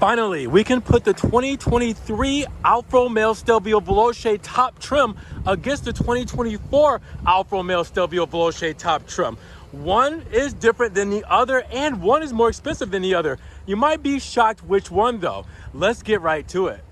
Finally, we can put the 2023 Alfa Romeo Stelvio Veloce top trim against the 2024 Alfa Romeo Stelvio Veloce top trim. One is different than the other, and one is more expensive than the other. You might be shocked which one though. Let's get right to it.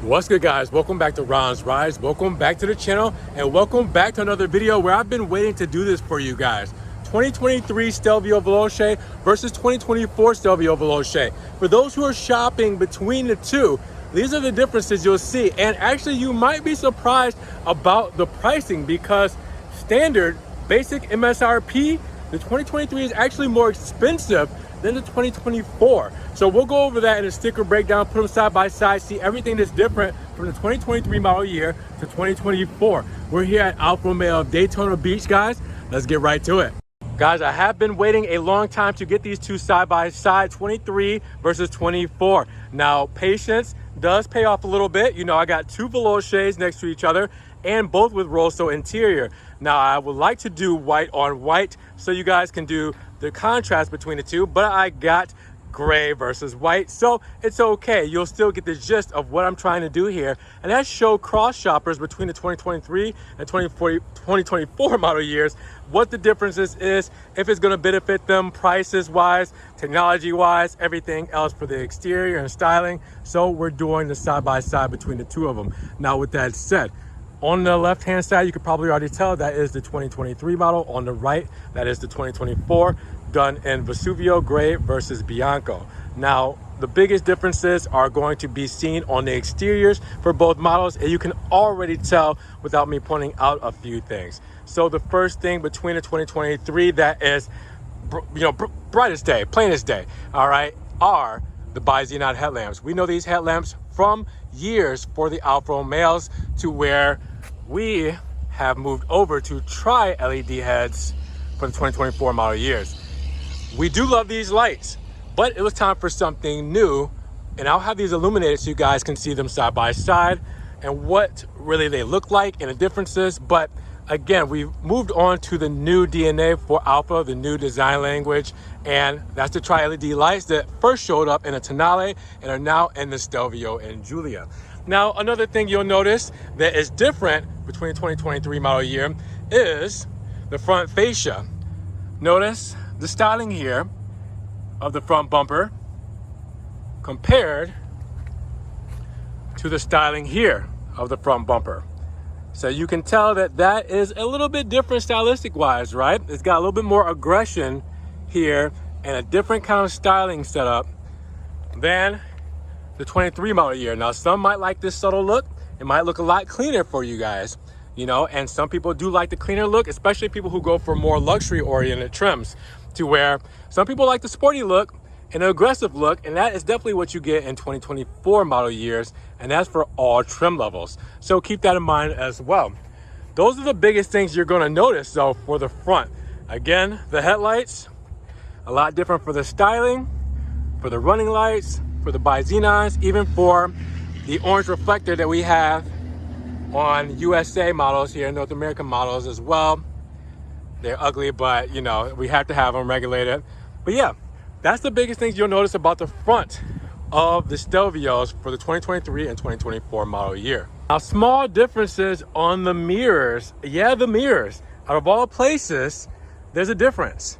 What's good, guys? Welcome back to Ron's Rides. Welcome back to the channel, and welcome back to another video where I've been waiting to do this for you guys. 2023 Stelvio Veloce versus 2024 Stelvio Veloce. For those who are shopping between the two, these are the differences you'll see. And actually, you might be surprised about the pricing because standard basic MSRP, the 2023 is actually more expensive than the 2024. So we'll go over that in a sticker breakdown, put them side by side, see everything that's different from the 2023 model year to 2024. We're here at Alfa Romeo Daytona Beach, guys. Let's get right to it. Guys, I have been waiting a long time to get these two side by side, 23 versus 24. Now, patience does pay off a little bit. You know, I got two Veloces next to each other and both with Rosso interior. Now, I would like to do white on white so you guys can do the contrast between the two, but I got gray versus white, so it's okay. You'll still get the gist of what I'm trying to do here, and that's show cross shoppers between the 2023 and 2024 model years what the differences is, if it's going to benefit them prices wise, technology wise, everything else for the exterior and styling. So we're doing the side by side between the two of them. Now, with that said, on the left hand side, you could probably already tell that is the 2023 model. On the right, that is the 2024, done in Vesuvio Gray versus Bianco. Now, the biggest differences are going to be seen on the exteriors for both models, and you can already tell without me pointing out a few things. So the first thing between the 2023 that is, brightest day, plainest day, all right, are the bi-xenon headlamps. We know these headlamps from years for the Alfa Romeos to where we have moved over to tri-LED heads for the 2024 model years. We do love these lights, but it was time for something new, and I'll have these illuminated so you guys can see them side by side and what really they look like and the differences. But again, we've moved on to the new DNA for Alfa, the new design language, and that's the tri-LED lights that first showed up in a Tonale and are now in the Stelvio and Giulia. Now, another thing you'll notice that is different between 2023 model year is the front fascia. Notice the styling here of the front bumper compared to the styling here of the front bumper. So you can tell that that is a little bit different stylistic wise, right? It's got a little bit more aggression here and a different kind of styling setup than the 23 model year. Now, some might like this subtle look. It might look a lot cleaner for you guys, you know, and some people do like the cleaner look, especially people who go for more luxury oriented trims, to where some people like the sporty look and the aggressive look, and that is definitely what you get in 2024 model years, and that's for all trim levels. So keep that in mind as well. Those are the biggest things you're going to notice though for the front. Again, the headlights, a lot different for the styling, for the running lights, for the bi-xenons, even for the orange reflector that we have on USA models here, North American models as well. They're ugly, but you know, we have to have them regulated. But yeah, that's the biggest things you'll notice about the front of the Stelvios for the 2023 and 2024 model year. Now, small differences on the mirrors. Yeah, the mirrors. Out of all places, there's a difference.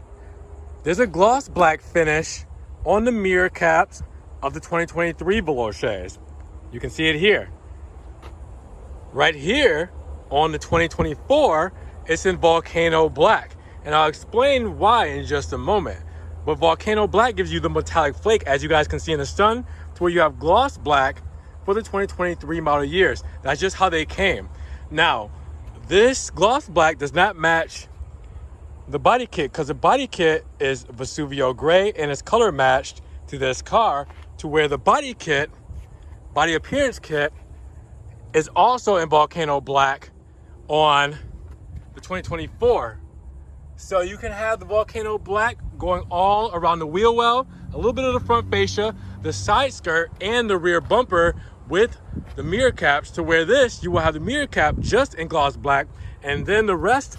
There's a gloss black finish on the mirror caps of the 2023 Veloces. You can see it here. Right here on the 2024, it's in Volcano Black. And I'll explain why in just a moment. But Volcano Black gives you the metallic flake, as you guys can see in the sun, to where you have gloss black for the 2023 model years. That's just how they came. Now, this gloss black does not match the body kit because the body kit is Vesuvio Gray and it's color matched to this car, to where the body kit, body appearance kit, is also in Volcano Black on the 2024. So you can have the Volcano Black going all around the wheel well, a little bit of the front fascia, the side skirt, and the rear bumper with the mirror caps, to where this, you will have the mirror cap just in gloss black, and then the rest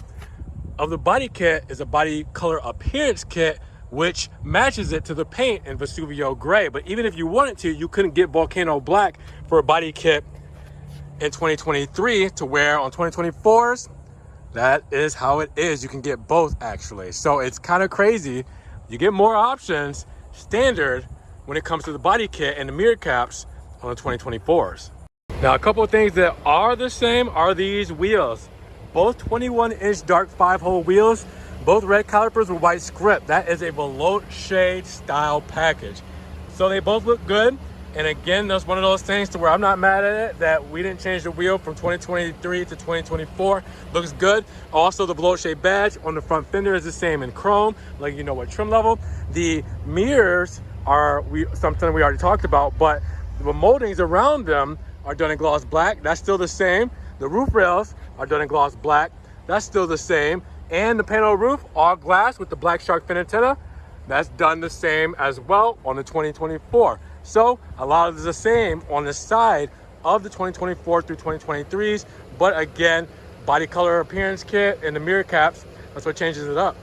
of the body kit is a body color appearance kit, which matches it to the paint in Vesuvio gray. But even if you wanted to, you couldn't get volcano black for a body kit in 2023 to wear on 2024s. That is how it is. You can get both actually. So it's kind of crazy. You get more options standard when it comes to the body kit and the mirror caps on the 2024s. Now, a couple of things that are the same are these wheels. Both 21-inch dark 5-hole wheels, both red calipers with white script. That is a Veloce style package. So they both look good. And again, that's one of those things to where I'm not mad at it, that we didn't change the wheel from 2023 to 2024. Looks good. Also, the Veloce badge on the front fender is the same in chrome, like you know what trim level. The mirrors are something we already talked about, but the moldings around them are done in gloss black. That's still the same. The roof rails are done in gloss black. That's still the same. And the panel roof, all glass with the black shark fin antenna. That's done the same as well on the 2024. So a lot of the same on the side of the 2024 through 2023s. But again, body color appearance kit and the mirror caps, that's what changes it up.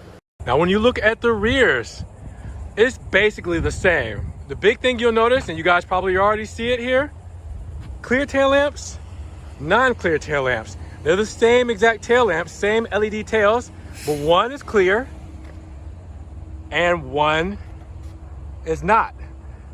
Now, when you look at the rears, it's basically the same. The big thing you'll notice, and you guys probably already see it here, clear tail lamps, non-clear tail lamps. They're the same exact tail lamps, same LED tails, but one is clear and one is not.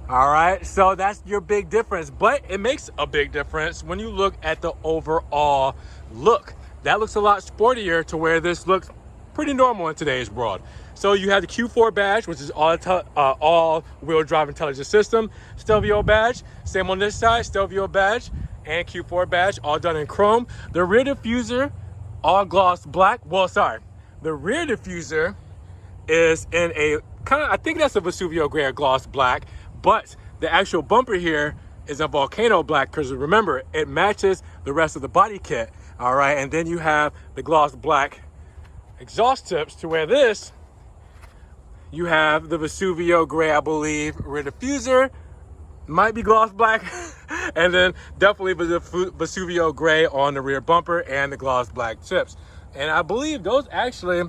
All right, so that's your big difference, but it makes a big difference when you look at the overall look. That looks a lot sportier to where this looks pretty normal in today's world. So you have the Q4 badge, which is all-wheel drive intelligent system. Stelvio badge, same on this side, Stelvio badge and Q4 badge, all done in chrome. The rear diffuser, all gloss black. Well, sorry, the rear diffuser is in a kind of, I think that's a Vesuvio gray or gloss black, but the actual bumper here is a volcano black, because remember, it matches the rest of the body kit. All right, and then you have the gloss black exhaust tips to where this, you have the Vesuvio gray, I believe, rear diffuser, might be gloss black, and then definitely the Vesuvio gray on the rear bumper and the gloss black tips. And I believe those actually,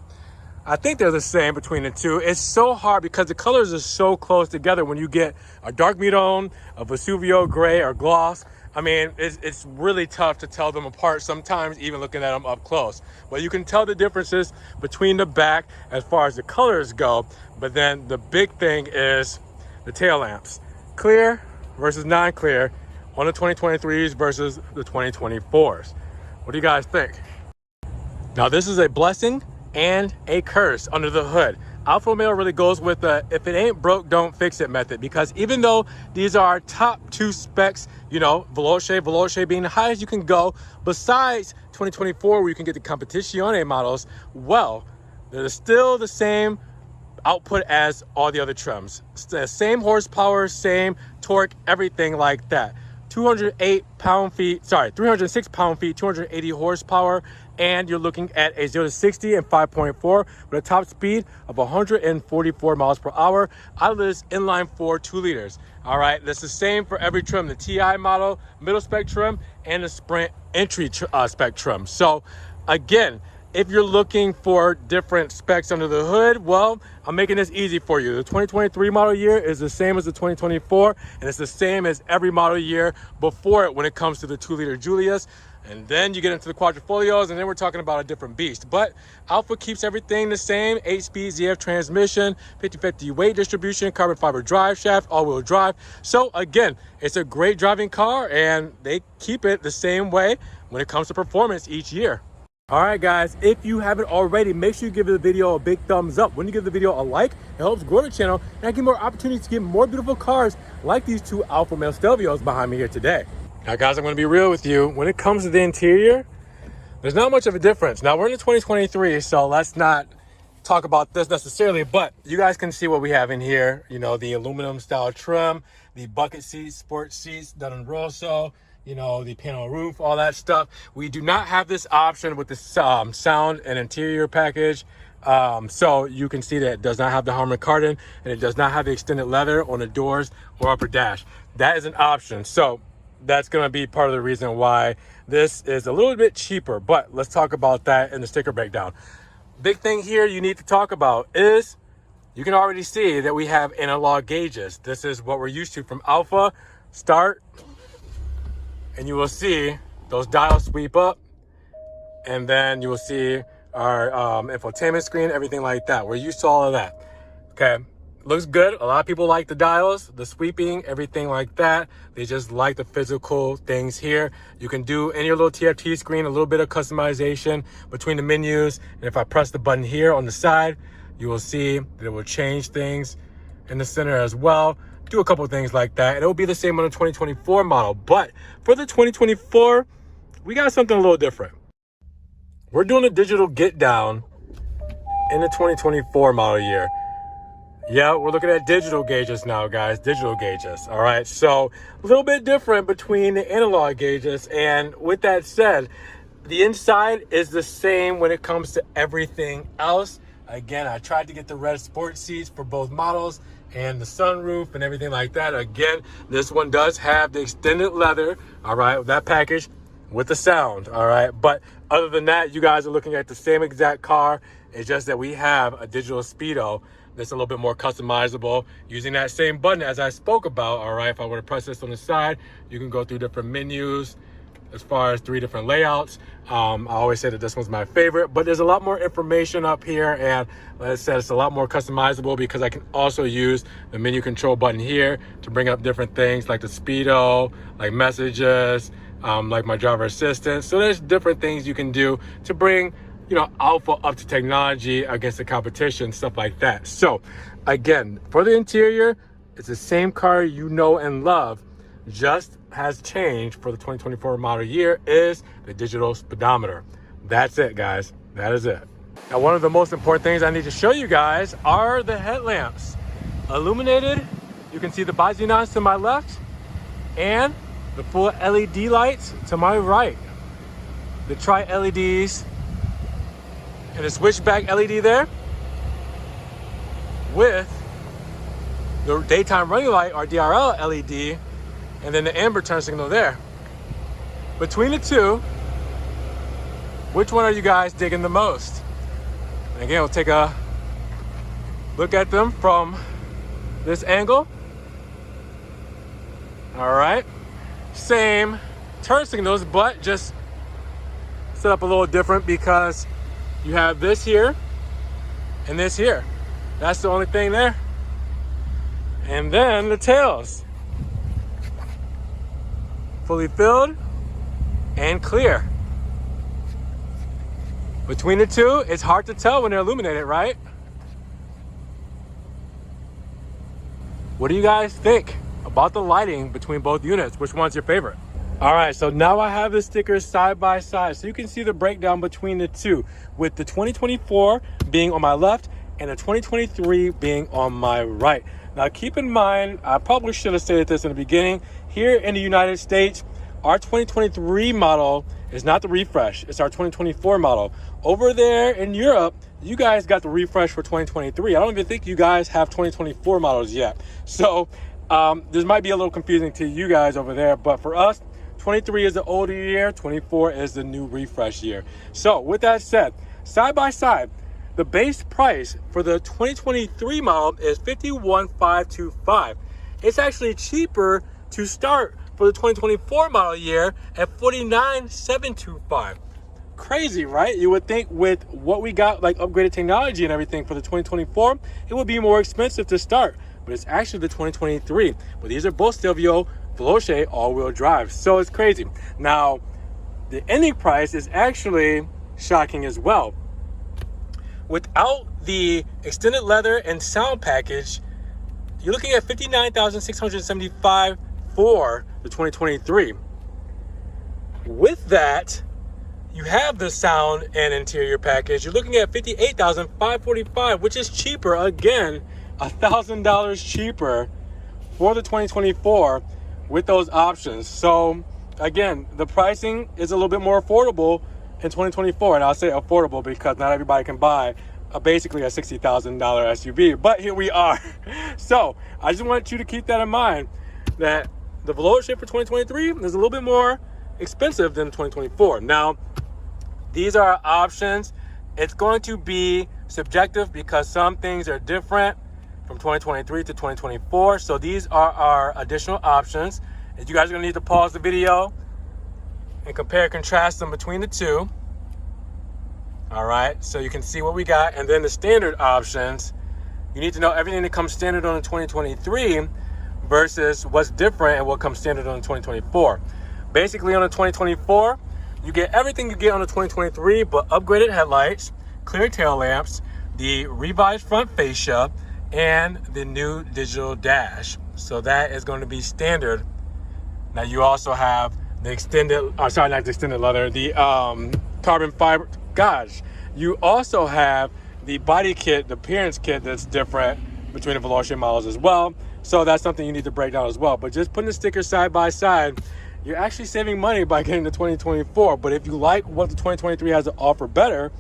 I think they're the same between the two. It's so hard because the colors are so close together when you get a dark midone, a Vesuvio gray or gloss. I mean, it's really tough to tell them apart sometimes, even looking at them up close. But you can tell the differences between the back as far as the colors go. But then the big thing is the tail lamps. Clear versus non-clear on the 2023s versus the 2024s. What do you guys think? Now, this is a blessing and a curse under the hood. Alfa Romeo really goes with the if it ain't broke, don't fix it method, because even though these are our top two specs, you know, Veloce being the highest you can go, besides 2024 where you can get the Competizione models, well, they're still the same output as all the other trims. It's the same horsepower, same torque, everything like that. 306 pound-feet, 280 horsepower, and you're looking at a 0 to 60 in 5.4 with a top speed of 144 miles per hour out of this inline 4 2 liters. All right, that's the same for every trim, the TI model, middle spec trim, and the Sprint entry spec trim. So again, if you're looking for different specs under the hood, well, I'm making this easy for you. The 2023 model year is the same as the 2024, and it's the same as every model year before it when it comes to the 2-liter Julius. And then you get into the quadrifolios, and then we're talking about a different beast. But Alfa keeps everything the same: 8-speed ZF transmission, 50/50 weight distribution, carbon fiber drive shaft, all-wheel drive. So again, it's a great driving car, and they keep it the same way when it comes to performance each year. All right, guys, if you haven't already, make sure you give the video a big thumbs up. When you give the video a like, it helps grow the channel, and I get more opportunities to get more beautiful cars like these two Alfa Romeo Stelvios behind me here today. Now, guys, I'm going to be real with you. When it comes to the interior, there's not much of a difference. Now, we're in the 2023, so let's not talk about this necessarily, but you guys can see what we have in here. You know, the aluminum style trim, the bucket seats, sport seats done in Rosso, you know, the panel roof, all that stuff. We do not have this option with the sound and interior package. So you can see that it does not have the Harman Kardon, and it does not have the extended leather on the doors or upper dash. That is an option. So that's going to be part of the reason why this is a little bit cheaper, but let's talk about that in the sticker breakdown. big thing here you need to talk about is you can already see that we have analog gauges. This is what we're used to from Alfa. Start, and you will see those dials sweep up, and then you will see our infotainment screen, everything like that. We're used to all of that. Okay, looks good. A lot of people like the dials, the sweeping, everything like that. They just like the physical things here. You can do in your little TFT screen a little bit of customization between the menus. And if I press the button here on the side, you will see that it will change things in the center as well. Do a couple things like that. And it will be the same on the 2024 model. But for the 2024, we got something a little different. We're doing a digital get down in the 2024 model year. Yeah, we're looking at digital gauges now, guys. Digital gauges. All right. So a little bit different between the analog gauges. And with that said, the inside is the same when it comes to everything else. Again, I tried to get the red sport seats for both models and the sunroof and everything like that. Again, this one does have the extended leather. All right. That package with the sound. All right. But other than that, you guys are looking at the same exact car. It's just that we have a digital speedo that's a little bit more customizable using that same button as I spoke about. All right, if I were to press this on the side, you can go through different menus as far as 3 different layouts. I always say that this one's my favorite, but there's a lot more information up here, and like I said, it's a lot more customizable because I can also use the menu control button here to bring up different things like the speedo, like messages, like my driver assistant. So there's different things you can do to bring, you know, Alfa up to technology against the competition, stuff like that. So again, for the interior, it's the same car you know and love, just has changed for the 2024 model year is the digital speedometer. That's it, guys. That is it. Now, one of the most important things I need to show you guys are the headlamps. Illuminated, you can see the bi-xenons to my left and the full LED lights to my right. The tri-LEDs and a switchback LED there with the daytime running light or DRL LED, and then the amber turn signal there. Between the two, which one are you guys digging the most? And again, we'll take a look at them from this angle. All right, same turn signals, but just set up a little different because you have this here and this here. That's the only thing there. And then the tails. Fully filled and clear. Between the two, it's hard to tell when they're illuminated, right? What do you guys think about the lighting between both units? Which one's your favorite? All right, so now I have the stickers side by side so you can see the breakdown between the two, with the 2024 being on my left and the 2023 being on my right. Now keep in mind, I probably should have stated this in the beginning, here in the United States, our 2023 model is not the refresh, it's our 2024 model. Over there in Europe, you guys got the refresh for 2023. I don't even think you guys have 2024 models yet. So this might be a little confusing to you guys over there, but for us, 23 is the older year, 24 is the new refresh year. So with that said, side by side, the base price for the 2023 model is $51,525. It's actually cheaper to start for the 2024 model year at $49,725. Crazy, right? You would think with what we got, like upgraded technology and everything for the 2024, it would be more expensive to start, but it's actually the 2023. But these are both Stelvio Veloce all-wheel drive, so it's crazy. Now, the ending price is actually shocking as well. Without the extended leather and sound package, you're looking at $59,675 for the 2023. With that, you have the sound and interior package. You're looking at $58,545, which is cheaper, again, $1,000 cheaper for the 2024 with those options. So again, the pricing is a little bit more affordable in 2024, and I'll say affordable because not everybody can buy basically a $60,000 SUV, but here we are. So I just want you to keep that in mind, that the Veloce for 2023 is a little bit more expensive than 2024. Now, these are options It's going to be subjective because some things are different from 2023 to 2024. So these are our additional options. And you guys are gonna need to pause the video and compare and contrast them between the two. All right, so you can see what we got. And then the standard options, you need to know everything that comes standard on the 2023 versus what's different and what comes standard on the 2024. Basically on the 2024, you get everything you get on the 2023, but upgraded headlights, clear tail lamps, the revised front fascia, and the new digital dash. So that is going to be standard. Now you also have the extended, sorry, not the extended leather, the carbon fiber. Gosh, you also have the body kit, the appearance kit that's different between the Veloce models as well. So that's something you need to break down as well. But just putting the stickers side by side, you're actually saving money by getting the 2024. But if you like what the 2023 has to offer better,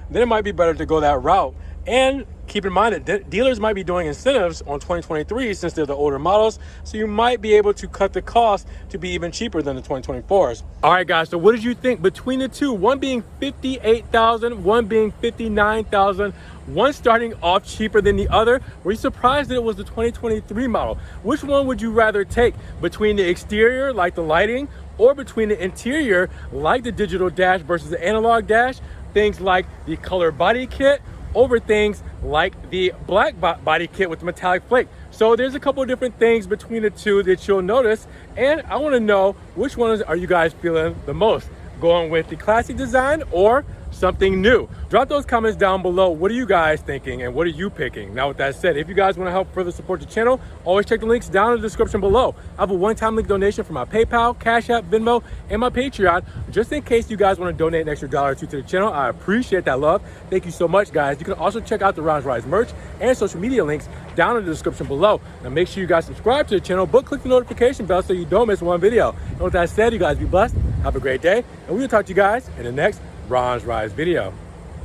then it might be better to go that route. And keep in mind that dealers might be doing incentives on 2023 since they're the older models. So you might be able to cut the cost to be even cheaper than the 2024s. All right, guys, so what did you think between the two? One being $58,000, one being $59,000, one starting off cheaper than the other. Were you surprised that it was the 2023 model? Which one would you rather take between the exterior, like the lighting, or between the interior, like the digital dash versus the analog dash? Things like the color body kit, over things like the black body kit with the metallic flake. So there's a couple of different things between the two that you'll notice, and I want to know which ones are you guys feeling the most, going with the classic design or something new? Drop those comments down below. What are you guys thinking and what are you picking? Now with that said, if you guys want to help further support the channel, always check the links down in the description below. I have a one-time link donation for my PayPal, Cash App, Venmo, and my Patreon, just in case you guys want to donate an extra $1 or $2 to the channel. I appreciate that love. Thank you so much, guys. You can also check out the Ron's Rise merch and social media links down in the description below. Now make sure you guys subscribe to the channel, but click the notification bell so you don't miss one video. And with that said, you guys be blessed, have a great day, and we will talk to you guys in the next Ron's Rise video.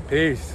Peace.